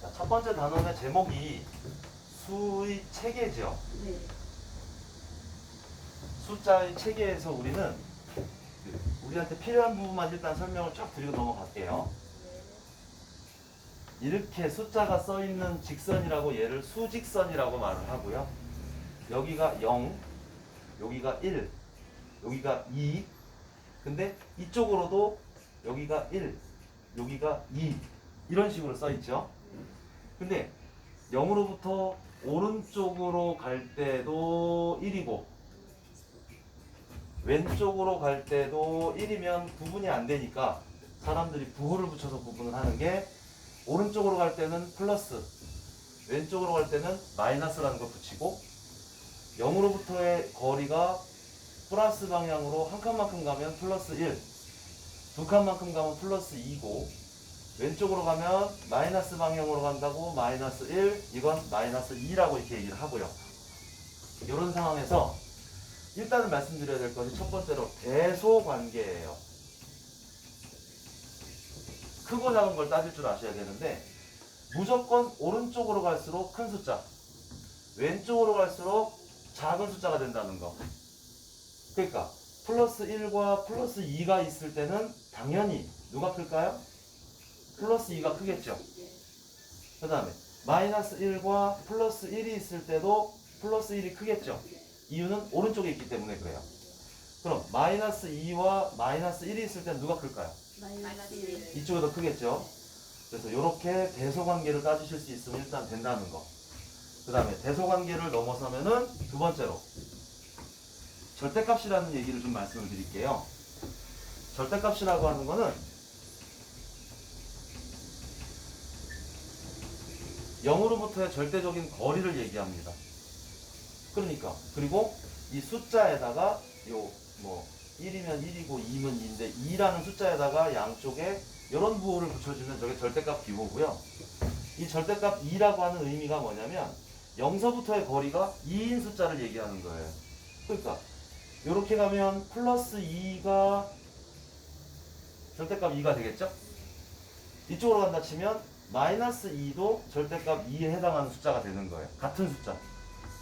자, 첫 번째 단원의 제목이 수의 체계죠. 네. 숫자의 체계에서 우리는 우리한테 필요한 부분만 일단 설명을 쫙 드리고 넘어갈게요. 이렇게 숫자가 써있는 직선이라고 얘를 수직선이라고 말을 하고요. 여기가 0, 여기가 1, 여기가 2. 근데 이쪽으로도 여기가 1, 여기가 2 이런 식으로 써있죠. 근데 0으로부터 오른쪽으로 갈 때도 1이고 왼쪽으로 갈 때도 1이면 구분이 안 되니까 사람들이 부호를 붙여서 구분을 하는 게 오른쪽으로 갈 때는 플러스, 왼쪽으로 갈 때는 마이너스라는 걸 붙이고 0으로부터의 거리가 플러스 방향으로 한 칸만큼 가면 플러스 1, 두 칸만큼 가면 플러스 2고 왼쪽으로 가면 마이너스 방향으로 간다고 마이너스 1, 이건 마이너스 2라고 이렇게 얘기를 하고요. 이런 상황에서 일단은 말씀드려야 될 것이 첫 번째로 대소관계예요. 크고 작은 걸 따질 줄 아셔야 되는데 무조건 오른쪽으로 갈수록 큰 숫자, 왼쪽으로 갈수록 작은 숫자가 된다는 거. 그러니까 플러스 1과 플러스 2가 있을 때는 당연히 누가 클까요? 플러스 2가 크겠죠. 그 다음에 마이너스 1과 플러스 1이 있을 때도 플러스 1이 크겠죠. 이유는 오른쪽에 있기 때문에 그래요. 그럼 마이너스 2와 마이너스 1이 있을 때는 누가 클까요? 마이너스 1. 이쪽이 더 크겠죠. 그래서 이렇게 대소관계를 따지실 수 있으면 일단 된다는 거. 그 다음에 대소관계를 넘어서면은 두 번째로 절대값이라는 얘기를 좀 말씀을 드릴게요. 절대값이라고 하는 거는 0으로부터의 절대적인 거리를 얘기합니다. 그러니까 그리고 이 숫자에다가 요 뭐 1이면 1이고 2면 2인데 2라는 숫자에다가 양쪽에 이런 부호를 붙여주면 저게 절대값 기호고요. 이 절대값 2라고 하는 의미가 뭐냐면 0서부터의 거리가 2인 숫자를 얘기하는 거예요. 그러니까 이렇게 가면 플러스 2가 절대값 2가 되겠죠? 이쪽으로 간다 치면 마이너스 2도 절대값 2에 해당하는 숫자가 되는 거예요. 같은 숫자.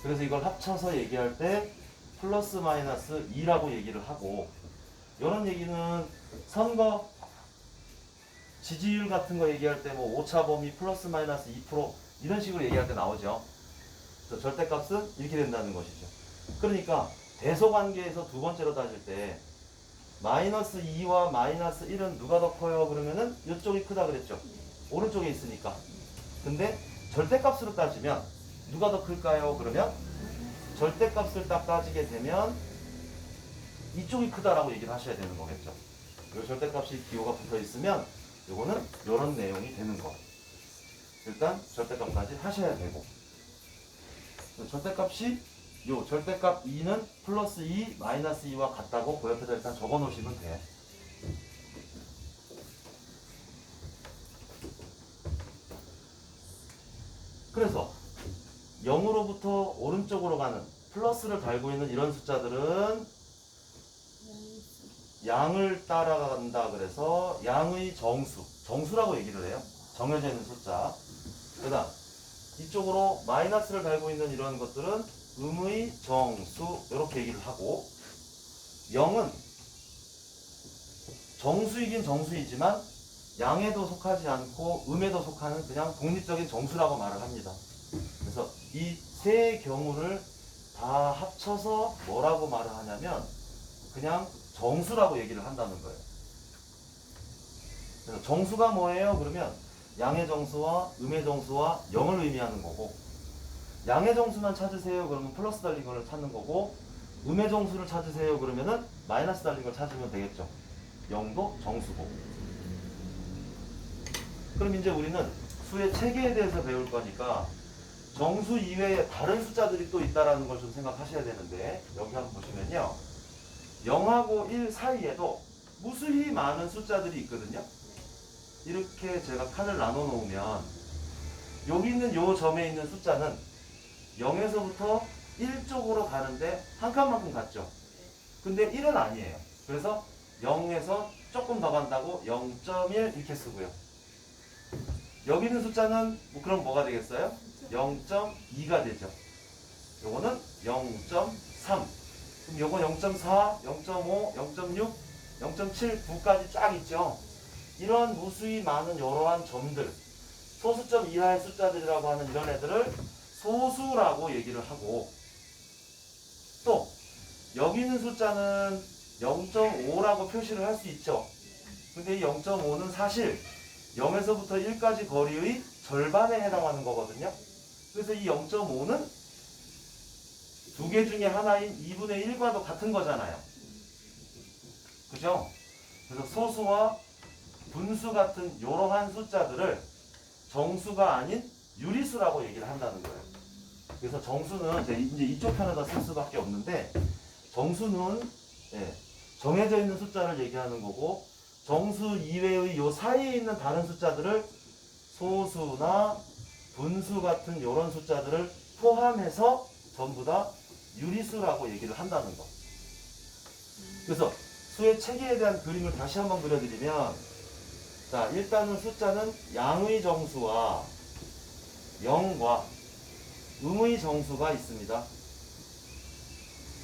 그래서 이걸 합쳐서 얘기할 때 플러스 마이너스 2라고 얘기를 하고, 이런 얘기는 선거 지지율 같은 거 얘기할 때 뭐 오차 범위 플러스 마이너스 2% 이런 식으로 얘기할 때 나오죠. 그래서 절대값은 이렇게 된다는 것이죠. 그러니까 대소관계에서 두 번째로 따질 때 마이너스 2와 마이너스 1은 누가 더 커요? 그러면은 이쪽이 크다 그랬죠. 오른쪽에 있으니까. 근데 절대값으로 따지면 누가 더 클까요? 그러면 절대값을 딱 따지게 되면 이쪽이 크다라고 얘기를 하셔야 되는 거겠죠. 이 절대값이 기호가 붙어 있으면 이거는 이런 내용이 되는 거. 일단 절대값까지 하셔야 되고, 절대값이 요 절대값 2는 플러스 2, 마이너스 2와 같다고 그 옆에다 일단 적어 놓으시면 돼요. 그래서 0으로부터 오른쪽으로 가는 플러스를 달고 있는 이런 숫자들은 양을 따라간다 그래서 양의 정수, 정수라고 얘기를 해요. 정해져 있는 숫자. 그 다음 이쪽으로 마이너스를 달고 있는 이런 것들은 음의 정수 이렇게 얘기를 하고, 0은 정수이긴 정수이지만 양에도 속하지 않고 음에도 속하는 그냥 독립적인 정수라고 말을 합니다. 그래서 이 세 경우를 다 합쳐서 뭐라고 말을 하냐면 그냥 정수라고 얘기를 한다는 거예요. 그래서 정수가 뭐예요? 그러면 양의 정수와 음의 정수와 0을 의미하는 거고, 양의 정수만 찾으세요 그러면 플러스 달린 걸 찾는 거고, 음의 정수를 찾으세요 그러면은 마이너스 달린 걸 찾으면 되겠죠. 0도 정수고. 그럼 이제 우리는 수의 체계에 대해서 배울 거니까 정수 이외에 다른 숫자들이 또 있다라는 걸 좀 생각하셔야 되는데, 여기 한번 보시면요, 0하고 1 사이에도 무수히 많은 숫자들이 있거든요. 이렇게 제가 칸을 나눠 놓으면 여기 있는 요 점에 있는 숫자는 0에서부터 1쪽으로 가는데 한 칸만큼 갔죠. 근데 1은 아니에요. 그래서 0에서 조금 더 간다고 0.1 이렇게 쓰고요. 여기 있는 숫자는 뭐 그럼 뭐가 되겠어요? 0.2가 되죠. 요거는 0.3. 그럼 요거 0.4, 0.5, 0.6, 0.7, 9까지 쫙 있죠. 이런 무수히 많은 이러한 점들, 소수점 이하의 숫자들이라고 하는 이런 애들을 소수라고 얘기를 하고, 또 여기 있는 숫자는 0.5라고 표시를 할 수 있죠. 근데 이 0.5는 사실 0에서부터 1까지 거리의 절반에 해당하는 거거든요. 그래서 이 0.5는 두 개 중에 하나인 2분의 1과도 같은 거잖아요. 그죠? 그래서 소수와 분수 같은 이러한 숫자들을 정수가 아닌 유리수라고 얘기를 한다는 거예요. 그래서 정수는 이제 이쪽 편에다 쓸 수밖에 없는데, 정수는 정해져 있는 숫자를 얘기하는 거고, 정수 이외의 요 사이에 있는 다른 숫자들을 소수나 분수 같은 이런 숫자들을 포함해서 전부 다 유리수라고 얘기를 한다는 거. 그래서 수의 체계에 대한 그림을 다시 한번 그려드리면, 자, 일단은 숫자는 양의 정수와 0과 음의 정수가 있습니다.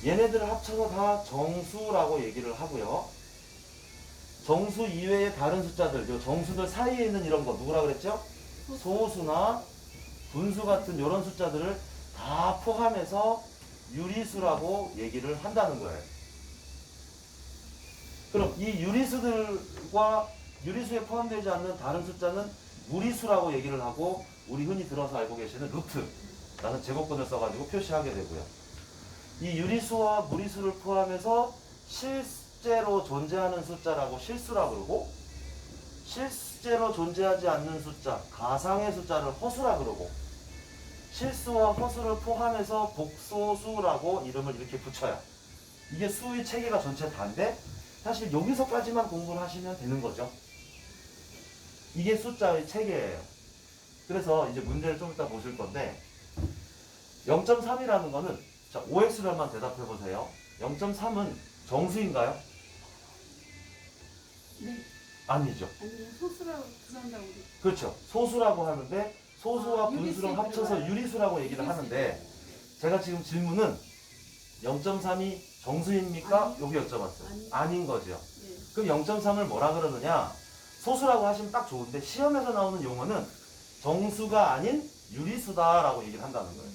얘네들을 합쳐서 다 정수라고 얘기를 하고요. 정수 이외의 다른 숫자들, 요 정수들 사이에 있는 이런 거 누구라 그랬죠? 소수나 분수 같은 이런 숫자들을 다 포함해서 유리수라고 얘기를 한다는 거예요. 그럼 이 유리수들과 유리수에 포함되지 않는 다른 숫자는 무리수라고 얘기를 하고, 우리 흔히 들어서 알고 계시는 루트라는 제곱근을 써가지고 표시하게 되고요. 이 유리수와 무리수를 포함해서 실제로 존재하는 숫자라고 실수라고 그러고, 실제로 존재하지 않는 숫자, 가상의 숫자를 허수라 그러고, 실수와 허수를 포함해서 복소수라고 이름을 이렇게 붙여요. 이게 수의 체계가 전체 다인데, 사실 여기서까지만 공부를 하시면 되는 거죠. 이게 숫자의 체계예요. 그래서 이제 문제를 좀 이따 보실 건데, 0.3이라는 거는, 자, OX별만 대답해 보세요. 0.3은 정수인가요? 네. 아니죠. 아니 소수라고 부산다고 그렇죠. 소수라고 하는데, 소수와 분수를 유리수 합쳐서 들어가요. 유리수라고 얘기를 하는데, 제가 지금 질문은 0.3이 정수입니까? 아니. 여기 여쭤봤어요. 아니. 아닌 거죠. 네. 그럼 0.3을 뭐라 그러느냐? 소수라고 하시면 딱 좋은데, 시험에서 나오는 용어는 정수가 아닌 유리수다라고 얘기를 한다는 거예요.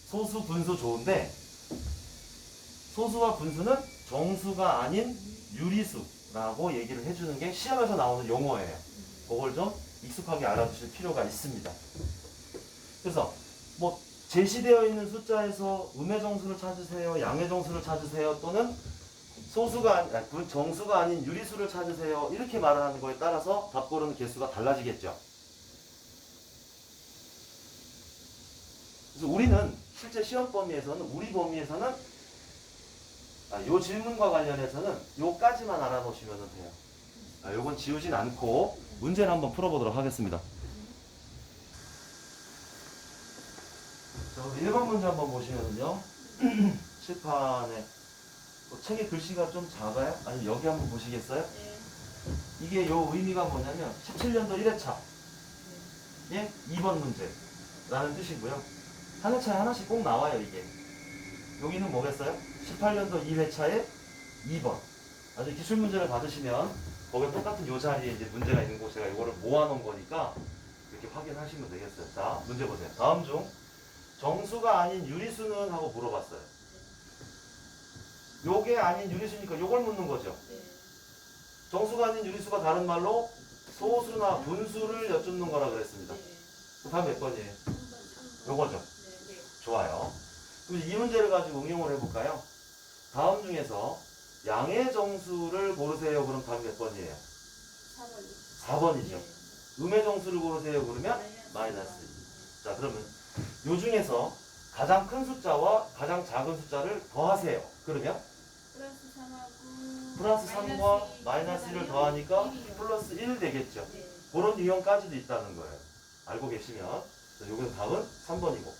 소수, 분수 좋은데, 소수와 분수는 정수가 아닌 유리수라고 얘기를 해주는 게 시험에서 나오는 용어예요. 그걸 좀 익숙하게 알아두실 필요가 있습니다. 그래서 뭐 제시되어 있는 숫자에서 음의 정수를 찾으세요, 양의 정수를 찾으세요, 또는 정수가 아닌 유리수를 찾으세요, 이렇게 말을 하는 거에 따라서 답 고르는 개수가 달라지겠죠. 그래서 우리는 실제 시험 범위에서는, 우리 범위에서는 요 질문과 관련해서는 요까지만 알아놓으시면 돼요. 요건 지우진 않고 문제를 한번 풀어보도록 하겠습니다. 자, 우리 1번 문제 한번 보시면은요. 칠판에 책의 글씨가 좀 작아요? 아니 여기 한번 보시겠어요? 네. 이게 요 의미가 뭐냐면 17년도 1회차 예? 2번 문제라는 뜻이고요. 한 회차에 하나씩 꼭 나와요 이게. 여기는 뭐겠어요? 18년도 2회차에 2번. 아주 기출문제를 받으시면 거기에 똑같은 요 자리에 이제 문제가 있는 곳, 제가 이거를 모아놓은 거니까 이렇게 확인하시면 되겠어요. 자, 문제 보세요. 다음 중 정수가 아닌 유리수는 하고 물어봤어요. 요게 아닌 유리수니까 요걸 묻는 거죠. 네. 정수가 아닌 유리수가 다른 말로 소수나 분수를 여쭙는 거라 그랬습니다. 네. 다음 몇 번이에요? 3번. 요거죠. 네. 네. 좋아요. 그럼 이 문제를 가지고 응용을 해볼까요? 다음 중에서 양의 정수를 고르세요. 그럼 답이 몇 번이에요? 4번. 4번이죠. 네. 음의 정수를 고르세요. 그러면 마이너스 2. 자, 그러면 요 중에서 가장 큰 숫자와 가장 작은 숫자를 더하세요. 그러면 플러스 3하고 플러스 3과 마이너스 1을 더하니까 1이요. 플러스 1 되겠죠. 네. 그런 유형까지도 있다는 거예요. 알고 계시면. 자, 여기서 답은 3번이고.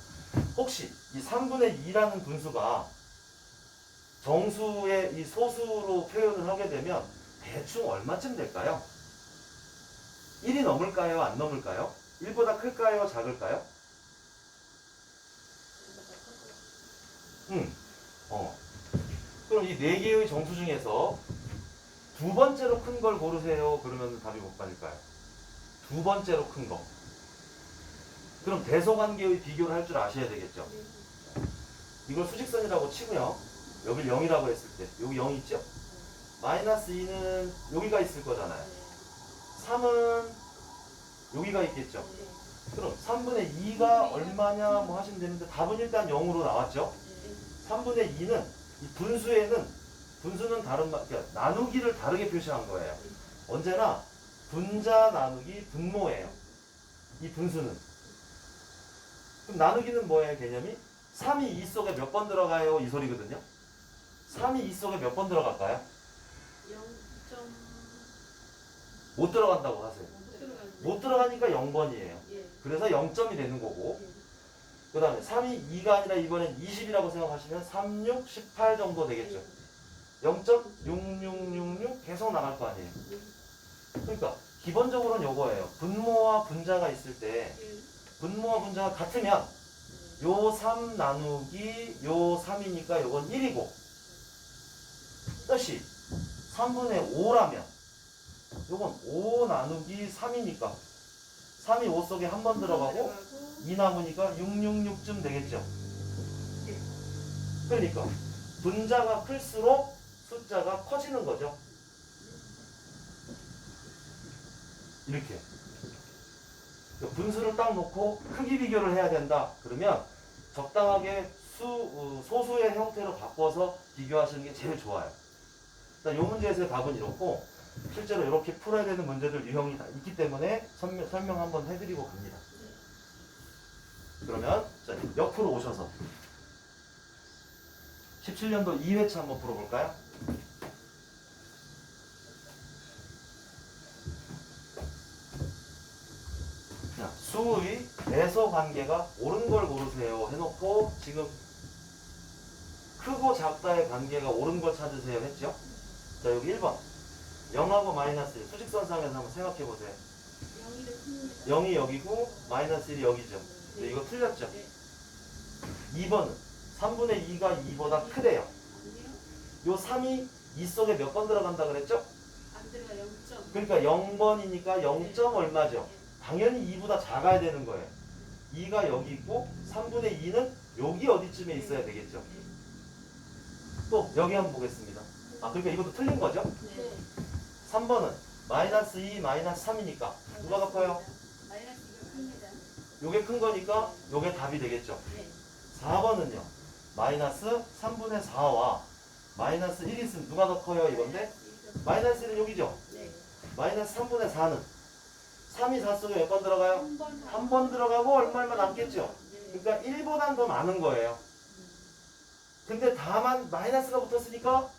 혹시 이 3분의 2라는 분수가 정수의 이 소수로 표현을 하게 되면 대충 얼마쯤 될까요? 1이 넘을까요? 안 넘을까요? 1보다 클까요? 작을까요? 그럼 이 네 개의 정수 중에서 두 번째로 큰 걸 고르세요. 그러면 답이 못 받을까요? 두 번째로 큰 거. 그럼 대소관계의 비교를 할 줄 아셔야 되겠죠. 이걸 수직선이라고 치고요. 여기 0이라고 했을 때 여기 0 있죠? 마이너스 2는 여기가 있을 거잖아요. 3은 여기가 있겠죠. 그럼 3분의 2가 얼마냐 뭐 하시면 되는데 답은 일단 0으로 나왔죠. 3분의 2는 이 분수는 그러니까 나누기를 다르게 표시한 거예요. 언제나 분자 나누기 분모예요. 이 분수는. 그럼 나누기는 뭐예요? 개념이? 3이 2 속에 몇 번 들어가요? 이 소리거든요. 3이 2 속에 몇 번 들어갈까요? 0점 못 들어간다고 하세요. 못 들어가는. 못 들어가니까 0번이에요. 예. 그래서 0점이 되는 거고, 그 다음에 3이 2가 아니라 이번엔 20이라고 생각하시면 3, 6, 18 정도 되겠죠. 0.6666 계속 나갈 거 아니에요. 그러니까 기본적으로는 요거예요. 분모와 분자가 있을 때 분모와 분자가 같으면 요 3 나누기 요 3이니까 요건 1이고, 뜻이 3분의 5라면 요건 5 나누기 3이니까 3이 5 속에 한 번 들어가고 2 남으니까 666쯤 되겠죠. 그러니까 분자가 클수록 숫자가 커지는 거죠. 이렇게 분수를 딱 놓고 크기 비교를 해야 된다. 그러면 적당하게 소수의 형태로 바꿔서 비교하시는 게 제일 좋아요. 일단 이 문제에서의 답은 이렇고, 실제로 이렇게 풀어야 되는 문제들 유형이 다 있기 때문에 설명 한번 해드리고 갑니다. 그러면 자, 옆으로 오셔서 17년도 2회차 한번 풀어볼까요? 자, 수의 대소 관계가 옳은 걸 고르세요 해놓고 지금 크고 작다의 관계가 옳은 걸 찾으세요 했죠? 자, 여기 1번 0하고 마이너스 1 수직선상에서 한번 생각해 보세요. 0이 더 큽니다. 0이 여기고 마이너스 1이 여기죠. 근데 이거 틀렸죠? 2번은 3분의 2가 2보다 크대요. 아니요. 요 3이 2 속에 몇 번 들어간다 그랬죠? 안 들어가 0점. 그러니까 0번이니까 0점 얼마죠? 당연히 2보다 작아야 되는 거예요. 2가 여기 있고 3분의 2는 여기 어디쯤에 있어야 되겠죠. 또 여기 한번 보겠습니다. 그러니까 이것도 틀린 거죠? 네. 3번은 마이너스 2 마이너스 3이니까 누가 더 커요? 마이너스 2가 큽니다. 요게 큰 거니까 요게 답이 되겠죠. 네. 4번은요. 마이너스 3분의 4와 마이너스 1이 있으면 누가 더 커요? 이건데 마이너스 1은 여기죠. 네. 마이너스 3분의 4는 3이 4 속에 몇 번 들어가요? 한 번 들어가고 얼마 남겠죠. 네. 그러니까 1보단 더 많은 거예요. 근데 다만 마이너스가 붙었으니까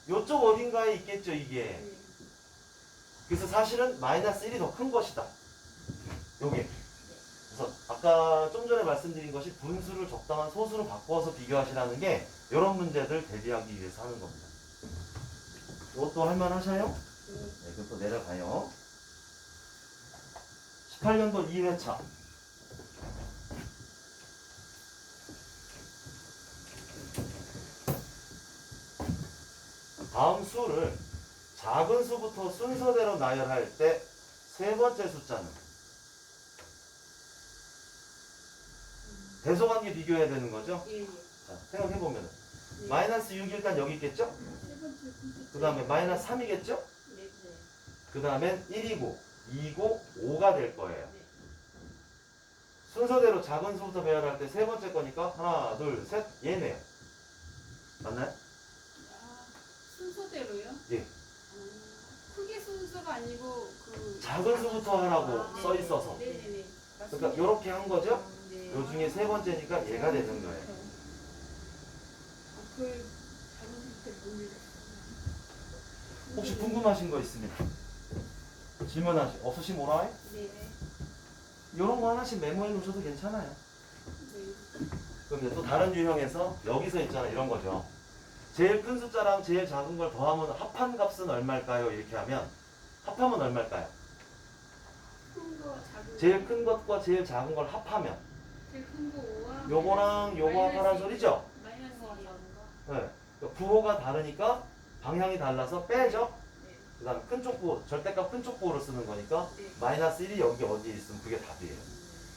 요쪽 어딘가에 있겠죠, 이게. 네. 그래서 사실은 마이너스 1이 더 큰 것이다. 요게. 그래서 아까 좀 전에 말씀드린 것이 분수를 적당한 소수로 바꿔서 비교하시라는 게 이런 문제들 대비하기 위해서 하는 겁니다. 이것도 할만하셔요? 네, 그것도 내려가요. 18년도 2회차. 다음 수를 작은 수부터 순서대로 나열할 때 세 번째 숫자는 대소관계 비교해야 되는 거죠? 예. 예. 자, 생각해보면 예. 마이너스 6이 일단 여기 있겠죠? 세 번째 콘텐츠. 그 다음에 마이너스 3이겠죠? 네. 네. 그 다음엔 1이고 2고 5가 될 거예요. 네. 순서대로 작은 수부터 배열할 때 세 번째 거니까 하나, 둘, 셋, 얘네요. 맞나요? 순서대로요? 예. 크기 순서가 아니고 그 작은 수부터 하라고 써 있어서. 네네네. 그러니까 이렇게 한 거죠? 네. 요 중에 세 번째니까 얘가 되는 거예요. 그 잘못할 때 모르겠어요. 혹시 궁금하신 거 있으면 없으시면 뭐라 해? 네. 이런 거 하나씩 메모해 놓으셔도 괜찮아요. 네. 그럼 이제 또 다른 유형에서 여기서 있잖아 이런 거죠. 제일 큰 숫자랑 제일 작은 걸 더하면 합한 값은 얼마일까요? 이렇게 하면 합하면 얼마일까요? 제일 큰 것과 제일 작은 걸 합하면 제일 큰거 5와 요거랑 요거 합하란 소리죠? 마이너스 2요. 네. 그러니까 부호가 다르니까 방향이 달라서 빼죠? 네. 그 다음에 큰쪽 부호, 절대값 큰쪽 부호로 쓰는 거니까 네. 마이너스 1이 여기 어디에 있으면 그게 답이에요.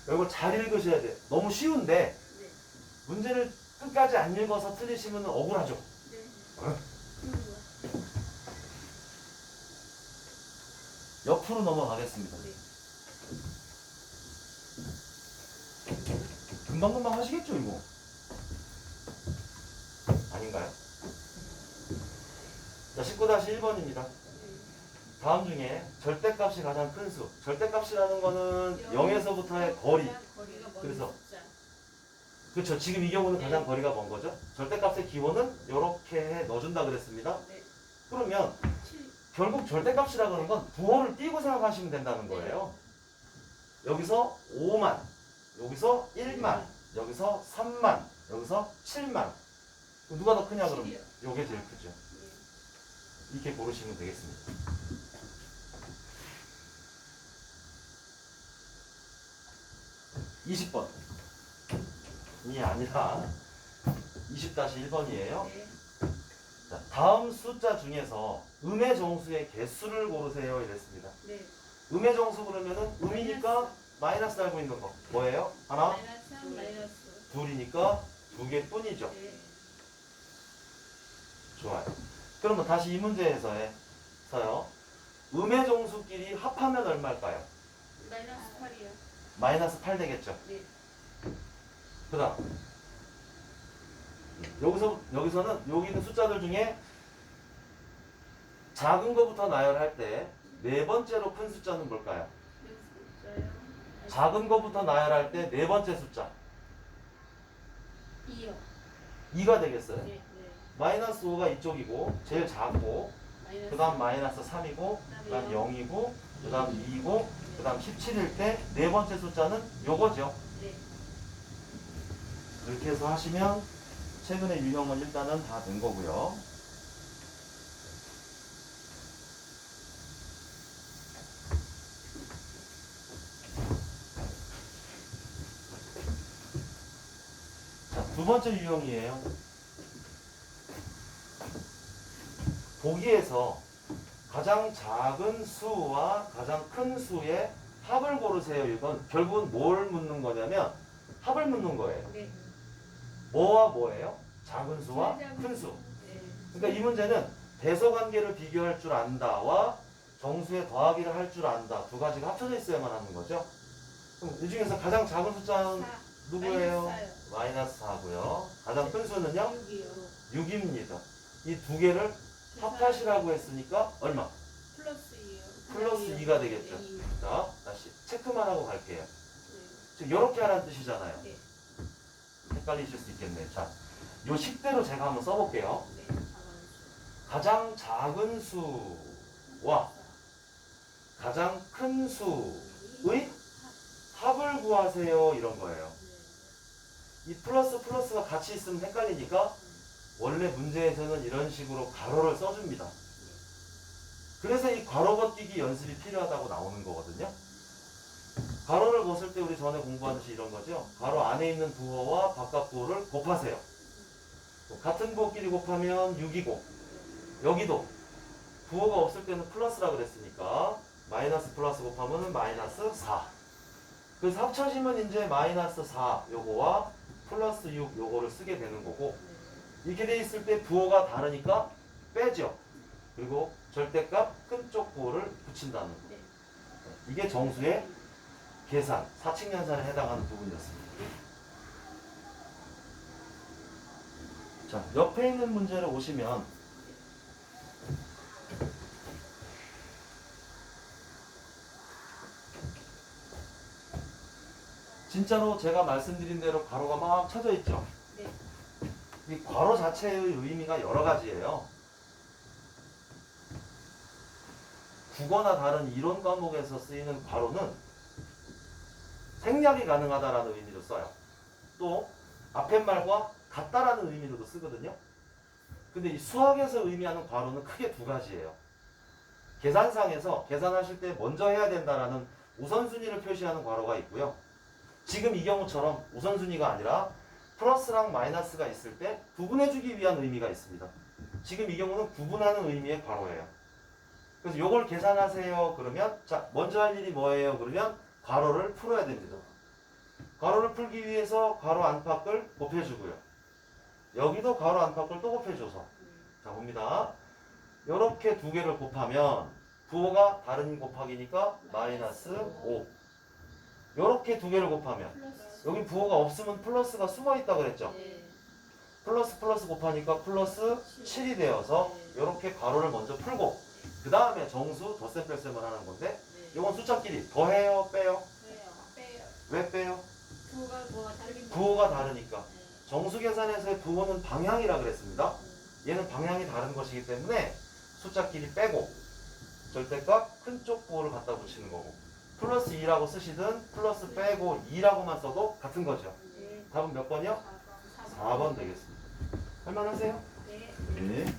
이걸 잘 읽으셔야 돼요. 너무 쉬운데 네. 문제를 끝까지 안 읽어서 틀리시면 억울하죠? 네. 어? 그런 거야. 옆으로 넘어가겠습니다. 네. 금방금방 하시겠죠, 이거? 아닌가요? 자, 19-1번입니다. 네. 다음 중에 절대값이 가장 큰 수. 절대값이라는 거는 0에서부터의 거리. 거리가 먼 그래서 숫자. 그렇죠. 지금 이 경우는 가장 네. 거리가 먼 거죠. 절대값의 기호는 이렇게 해 넣어준다 그랬습니다. 네. 그러면 7. 결국 절대값이라고 하는 건 부호를 띄고 생각하시면 된다는 거예요. 여기서 5만, 여기서 1만, 여기서 3만, 여기서 7만. 누가 더 크냐 그럼? 7이요. 요게 제일 크죠. 네. 이렇게 고르시면 되겠습니다. 20번. 이 아니라 20-1번이에요. 네. 자, 다음 숫자 중에서 음의 정수의 개수를 고르세요 이랬습니다. 네. 음의 정수 그러면은 음이니까 마이너스 달고 있는 거 뭐예요? 하나, 마이너스 3 마이너스. 둘이니까 두 개뿐이죠. 네. 좋아요. 그러면 다시 이 문제에서요. 음의 정수끼리 합하면 얼마일까요? 마이너스 8이요. 마이너스 8 되겠죠. 네. 그 다음 여기서는 여기 있는 숫자들 중에 작은 거부터 나열할 때 네 번째로 큰 숫자는 뭘까요? 몇 숫자요? 작은 거부터 나열할 때 네 번째 숫자 2요. 2가 되겠어요. 네. 네. 마이너스 5가 이쪽이고 제일 작고 마이너스. 그 다음 마이너스 3이고 그 다음 0이고 그 다음 2이고 그 다음 17일 때 네 번째 숫자는 요거죠. 네. 이렇게 해서 하시면 최근의 유형은 일단은 다 된 거고요. 자, 두 번째 유형이에요. 보기에서 가장 작은 수와 가장 큰 수의 합을 고르세요. 이건 결국은 뭘 묻는 거냐면 합을 묻는 거예요. 네. 뭐와 뭐예요? 작은 수와 제일 작은 큰 수. 네. 그러니까 이 문제는 대소관계를 비교할 줄 안다와 정수의 더하기를 할 줄 안다. 두 가지가 합쳐져 있어야만 하는 거죠. 그럼 이 중에서 가장 작은 숫자는 4. 누구예요? 마이너스 마이너스 4고요. 가장 큰 수는요? 6이요. 6입니다. 이 두 개를 합하시라고 했으니까 얼마? 플러스 2요. 플러스 2가 되겠죠. 네. 자, 다시 체크만 하고 갈게요. 네. 지금 이렇게 하라는 뜻이잖아요. 네. 헷갈리실 수 있겠네요. 자, 요 식대로 제가 한번 써볼게요. 네. 가장 작은 수와 가장 큰 수의 합을 구하세요. 이런 거예요. 이 플러스 플러스가 같이 있으면 헷갈리니까 원래 문제에서는 이런 식으로 가로를 써줍니다. 그래서 이 괄호 걷기기 연습이 필요하다고 나오는 거거든요. 가로를 벗을 때 우리 전에 공부하듯이 이런 거죠. 가로 안에 있는 부호와 바깥 부호를 곱하세요. 같은 부호끼리 곱하면 6이고 여기도 부호가 없을 때는 플러스라 그랬으니까 마이너스 플러스 곱하면 마이너스 4. 그래서 합쳐지면 이제 마이너스 4 요거와 플러스 6 요거를 쓰게 되는 거고 이렇게 돼 있을 때 부호가 다르니까 빼죠. 그리고 절대값 큰 쪽 부호를 붙인다는 거. 네. 이게 정수의 계산, 사칙연산에 해당하는 부분이었습니다. 자, 옆에 있는 문제를 오시면 진짜로 제가 말씀드린 대로 괄호가 막 쳐져 있죠. 네. 이 괄호 자체의 의미가 여러 가지예요. 국어나 다른 이론 과목에서 쓰이는 괄호는 생략이 가능하다라는 의미로 써요. 또 앞에 말과 같다라는 의미로도 쓰거든요. 근데 이 수학에서 의미하는 괄호는 크게 두 가지예요. 계산상에서 계산하실 때 먼저 해야 된다라는 우선순위를 표시하는 괄호가 있고요. 지금 이 경우처럼 우선순위가 아니라 플러스랑 마이너스가 있을 때 구분해주기 위한 의미가 있습니다. 지금 이 경우는 구분하는 의미의 괄호예요. 그래서 이걸 계산하세요. 그러면 자 먼저 할 일이 뭐예요? 그러면 괄호를 풀어야 됩니다. 괄호를 풀기 위해서 괄호 안팎을 곱해주고요. 여기도 괄호 안팎을 또 곱해줘서 자 봅니다. 이렇게 두 개를 곱하면 부호가 다른 곱하기니까 마이너스 5. 이렇게 두 개를 곱하면 플러스. 여기 부호가 없으면 플러스가 숨어있다 그랬죠. 네. 플러스 플러스 곱하니까 플러스 7이 되어서 이렇게 괄호를 먼저 풀고 그 다음에 정수 덧셈 뺄셈을 하는 건데 이건 숫자끼리 더해요 빼요? 왜요? 빼요. 왜 빼요? 부호가 뭐가 다르긴 부호가 다르니까. 정수 계산에서의 부호는 방향이라 그랬습니다. 네. 얘는 방향이 다른 것이기 때문에 숫자끼리 빼고 절대값 큰 쪽 부호를 갖다 붙이는 거고 플러스 2라고 쓰시든 플러스 빼고 2라고만 써도 같은 거죠. 네. 답은 몇 번이요? 4번 되겠습니다. 할만하세요? 네. 네.